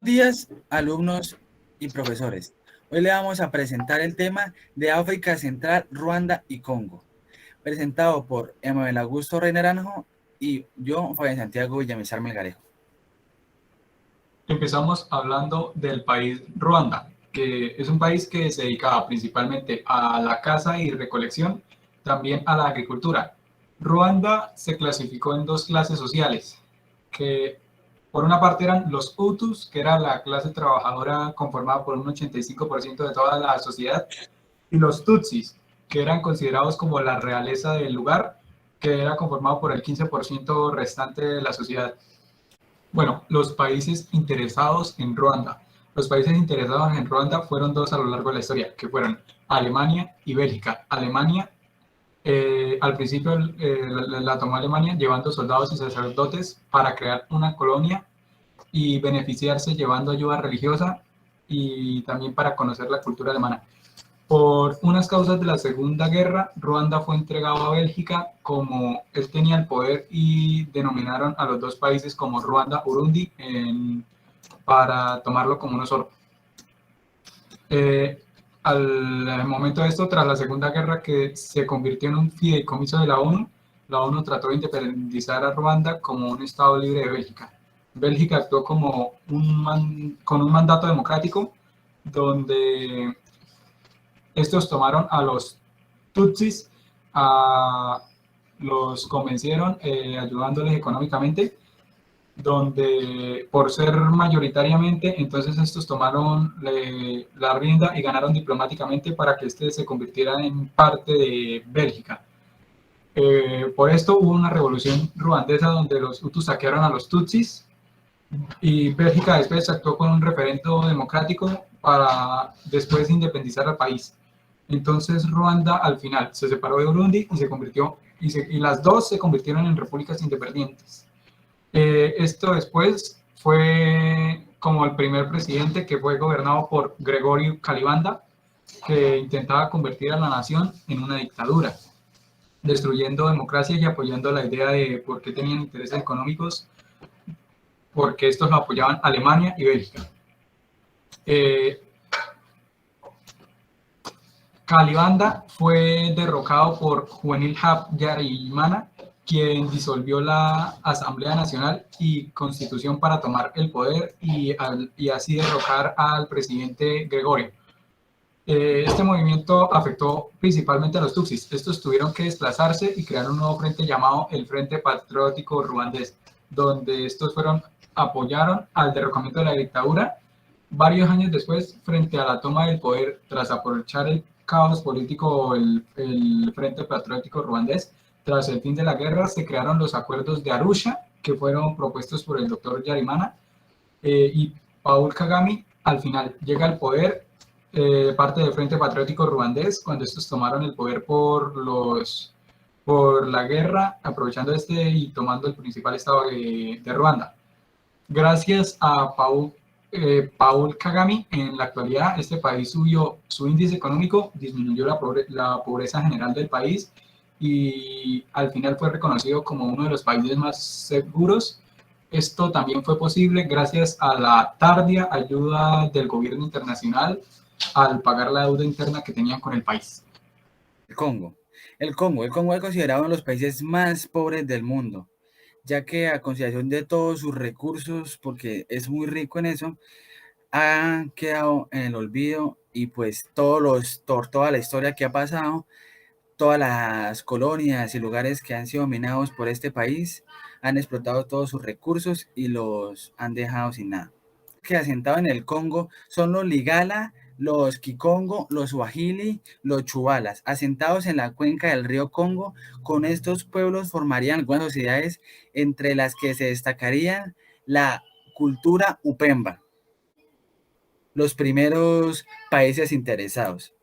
Días, alumnos y profesores. Hoy le vamos a presentar el tema de África Central, Ruanda y Congo, presentado por Emanuel Augusto Rey Naranjo y yo, Fabián Santiago Villamizar Melgarejo. Empezamos hablando del país Ruanda, que es un país que se dedicaba principalmente a la caza y recolección, también a la agricultura. Ruanda se clasificó en dos clases sociales, que por una parte eran los Hutus, que era la clase trabajadora conformada por un 85% de toda la sociedad, y los Tutsis, que eran considerados como la realeza del lugar, que era conformado por el 15% restante de la sociedad. Bueno, los países interesados en Ruanda. Los países interesados en Ruanda fueron dos a lo largo de la historia, que fueron Alemania y Bélgica. Alemania, al principio la tomó Alemania llevando soldados y sacerdotes para crear una colonia y beneficiarse llevando ayuda religiosa y también para conocer la cultura alemana. Por unas causas de la Segunda Guerra, Ruanda fue entregado a Bélgica como él tenía el poder y denominaron a los dos países como Ruanda-Urundi para tomarlo como uno solo. Al momento de esto, tras la Segunda Guerra, que se convirtió en un fideicomiso de la ONU trató de independizar a Ruanda como un estado libre de Bélgica. Bélgica actuó como con un mandato democrático donde estos tomaron a los Tutsis, los convencieron ayudándoles económicamente, donde por ser mayoritariamente, entonces estos tomaron la rienda y ganaron diplomáticamente para que este se convirtiera en parte de Bélgica. Por esto hubo una revolución ruandesa donde los Hutus saquearon a los Tutsis y Bélgica después actuó con un referendo democrático para después independizar al país. Entonces Ruanda al final se separó de Burundi y se convirtió, y las dos se convirtieron en repúblicas independientes. Esto después fue como el primer presidente que fue gobernado por Gregorio Kalibanda, que intentaba convertir a la nación en una dictadura, destruyendo democracia y apoyando la idea de por qué tenían intereses económicos, porque estos lo apoyaban Alemania y Bélgica. Kalibanda fue derrocado por Juvenil Habyarimana, quien disolvió la Asamblea Nacional y Constitución para tomar el poder y así derrocar al presidente Gregorio. Este movimiento afectó principalmente a los Tutsis. Estos tuvieron que desplazarse y crear un nuevo frente llamado el Frente Patriótico Ruandés, donde estos apoyaron al derrocamiento de la dictadura. Varios años después, frente a la toma del poder, tras aprovechar el caos político, el Frente Patriótico Ruandés, tras el fin de la guerra, se crearon los acuerdos de Arusha, que fueron propuestos por el doctor Yarimana, y Paul Kagame al final llega al poder, parte del Frente Patriótico Ruandés, cuando estos tomaron el poder por la guerra, aprovechando y tomando el principal estado de Ruanda. Gracias a Paul Kagame, en la actualidad este país subió su índice económico, disminuyó la pobreza general del país y al final fue reconocido como uno de los países más seguros. Esto también fue posible gracias a la tardía ayuda del gobierno internacional al pagar la deuda interna que tenían con el país. El Congo es considerado uno de los países más pobres del mundo, ya que a consideración de todos sus recursos, porque es muy rico en eso, ha quedado en el olvido y pues toda la historia que ha pasado, todas las colonias y lugares que han sido dominados por este país han explotado todos sus recursos y los han dejado sin nada. Que asentados en el Congo son los Lingala, los Kikongo, los Swahili, los Chuvalas, asentados en la cuenca del río Congo. Con estos pueblos formarían algunas sociedades entre las que se destacarían la cultura Upemba, los primeros países interesados.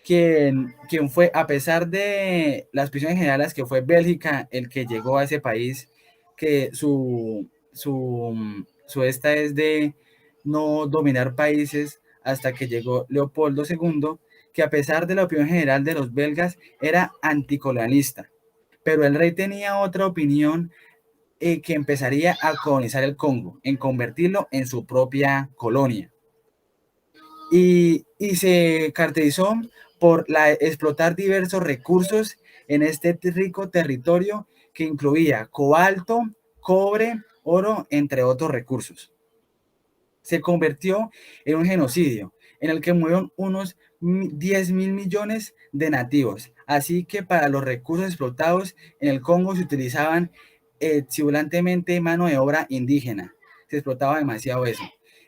Quien fue, a pesar de las prisiones generales, que fue Bélgica el que llegó a ese país, que su esta es de no dominar países hasta que llegó Leopoldo II, que a pesar de la opinión general de los belgas era anticolonialista, pero el rey tenía otra opinión que empezaría a colonizar el Congo, en convertirlo en su propia colonia. Y se caracterizó por explotar diversos recursos en este rico territorio que incluía cobalto, cobre, oro, entre otros recursos. Se convirtió en un genocidio en el que murieron unos 10.000 millones de nativos. Así que para los recursos explotados en el Congo se utilizaban exuberantemente mano de obra indígena. Se explotaba demasiado eso,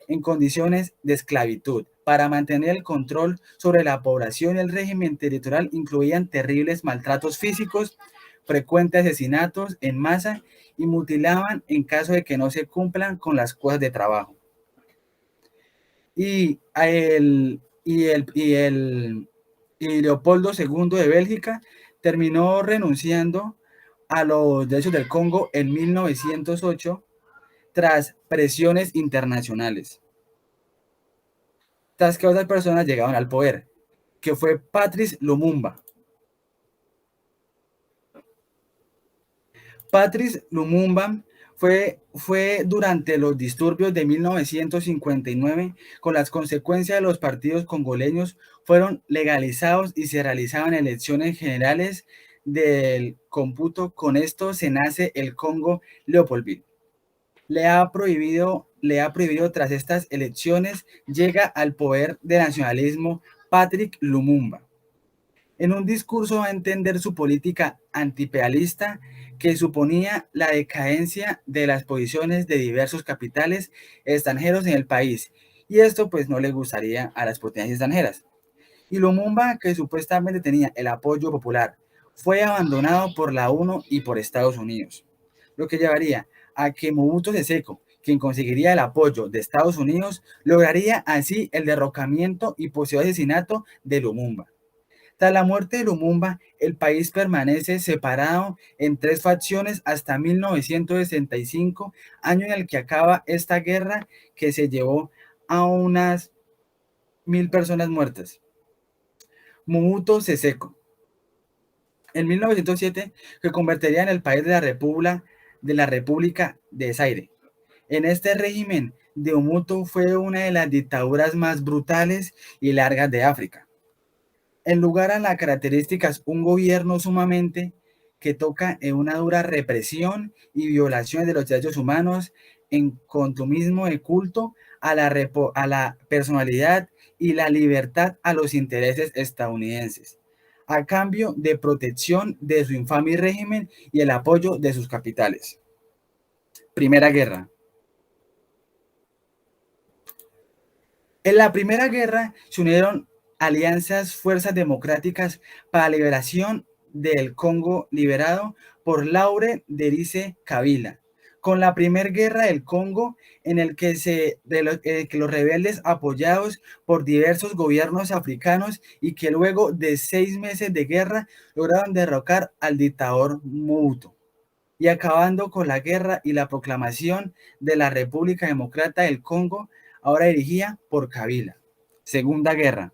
en condiciones de esclavitud. Para mantener el control sobre la población, el régimen territorial incluían terribles maltratos físicos, frecuentes asesinatos en masa y mutilaban en caso de que no se cumplan con las cosas de trabajo. Y Leopoldo II de Bélgica terminó renunciando a los derechos del Congo en 1908 tras presiones internacionales. Tras que otras personas llegaron al poder, que fue Patrice Lumumba. Patrice Lumumba fue durante los disturbios de 1959, con las consecuencias de los partidos congoleños fueron legalizados y se realizaban elecciones generales del cómputo. Con esto se nace el Congo Leopoldville. Le ha prohibido tras estas elecciones, llega al poder del nacionalismo Patrick Lumumba. En un discurso a entender su política antiimperialista que suponía la decadencia de las posiciones de diversos capitales extranjeros en el país. Y esto pues no le gustaría a las potencias extranjeras. Y Lumumba, que supuestamente tenía el apoyo popular, fue abandonado por la ONU y por Estados Unidos, lo que llevaría a que Mobutu Sese Seko, quien conseguiría el apoyo de Estados Unidos, lograría así el derrocamiento y posterior asesinato de Lumumba. Tras la muerte de Lumumba, el país permanece separado en tres facciones hasta 1965, año en el que acaba esta guerra que se llevó a unas 1.000 personas muertas. Mobutu Sese Seko. En 1907 se convertiría en el país de la República de Zaire. En este régimen de Mobutu fue una de las dictaduras más brutales y largas de África. En lugar a las características, un gobierno sumamente que toca en una dura represión y violaciones de los derechos humanos, en consumismo de culto a la personalidad y la libertad a los intereses estadounidenses, a cambio de protección de su infame régimen y el apoyo de sus capitales. Primera Guerra. En la Primera Guerra se unieron alianzas fuerzas democráticas para la liberación del Congo liberado por Laurent Désiré Kabila. Con la Primera Guerra del Congo, en el que los rebeldes apoyados por diversos gobiernos africanos y que luego de 6 meses de guerra lograron derrocar al dictador Mobutu y acabando con la guerra y la proclamación de la República Democrática del Congo, ahora dirigida por Kabila. Segunda Guerra.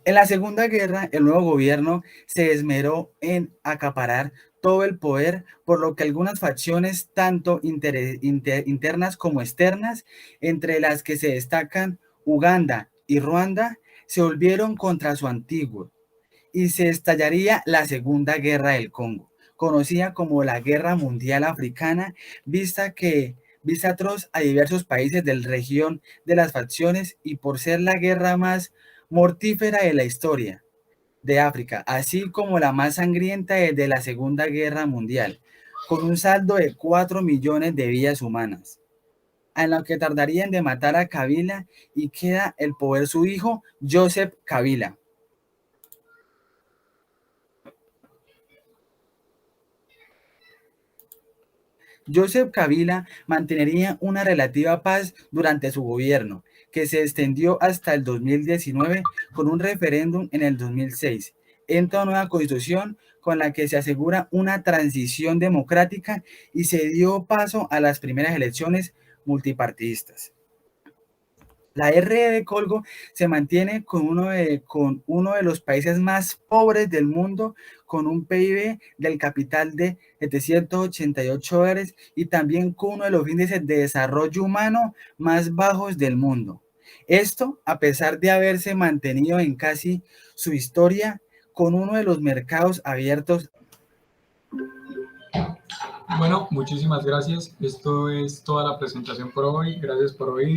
En la Segunda Guerra, el nuevo gobierno se esmeró en acaparar todo el poder, por lo que algunas facciones, tanto internas como externas, entre las que se destacan Uganda y Ruanda, se volvieron contra su antiguo y se estallaría la Segunda Guerra del Congo, conocida como la Guerra Mundial Africana, vista atroz a diversos países de la región de las facciones y por ser la guerra más mortífera de la historia de África, así como la más sangrienta desde la Segunda Guerra Mundial, con un saldo de 4 millones de vidas humanas, en lo que tardarían de matar a Kabila y queda el poder su hijo, Joseph Kabila. Joseph Kabila mantendría una relativa paz durante su gobierno, que se extendió hasta el 2019 con un referéndum en el 2006. Entra una nueva constitución con la que se asegura una transición democrática y se dio paso a las primeras elecciones multipartidistas. La RD de Congo se mantiene con uno de los países más pobres del mundo, con un PIB del capital de $788 y también con uno de los índices de desarrollo humano más bajos del mundo. Esto a pesar de haberse mantenido en casi su historia con uno de los mercados abiertos. Bueno, muchísimas gracias. Esto es toda la presentación por hoy. Gracias por oír.